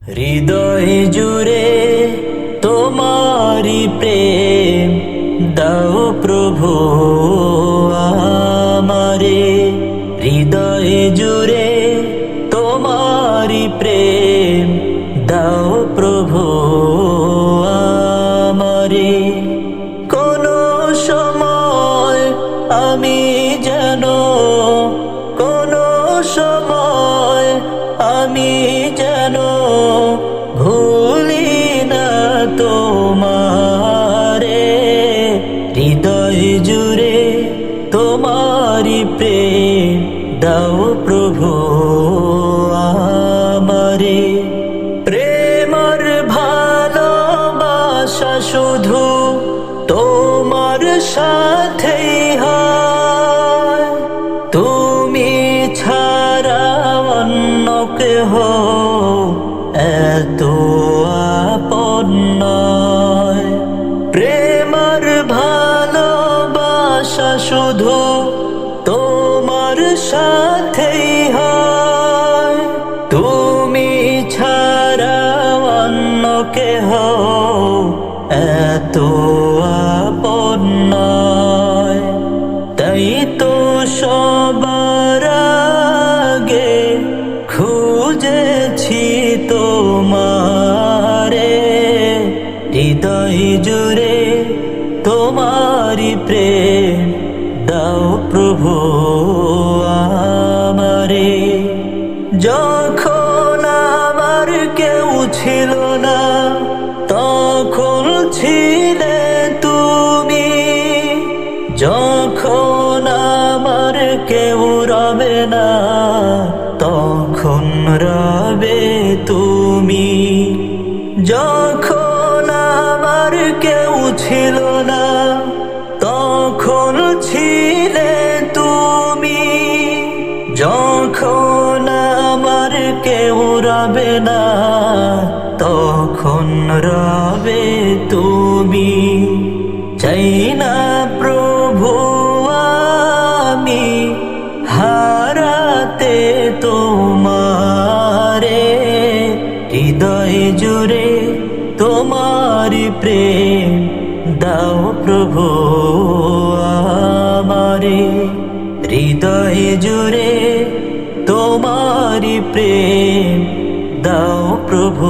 হৃদয় জুড়ে তোমারি প্রেম দাও প্রভু আমারে। হৃদয় জুড়ে তোমারি প্রেম দাও প্রভু আমারে। কোনো সময় আমি যেন কোনো সময় আমি যেন ভুলি না তোমারে। হৃদয় জুড়ে তোমারি প্রেম দাও প্রভু আমারে। প্রেমর ভালোবাসা শুধু তোমার সাথেই হয়, তুমি ছাড়া অন্য কেহ এত আপন নয়। প্রেমর ভালোবাসা শুধু তোমার সাথেই হয়, তুমি ছাড়া অন্য কেহ এত আপন নয়। তাই তো সবার আগে খুঁজেছি তোমারে। হৃদয় জুড়ে তোমারি প্রেম দাও প্রভু আমারে। যখন আমার কেউ ছিল না তখন ছিলে তুমি, যখন আমার কেউ রবে না তখন রবে তুমি। যখন আমার কেউ ছিল না তখন ছিলে তুমি, যখন আমার কেউ রবে না তখন রবে তুমি। চাই না প্রভু আমি হারাতে তোমারে। হৃদয় জুড়ে তোমারি প্রেম দাও প্রভু আমারে। হৃদয় জুড়ে তোমারি প্রেম দাও প্রভু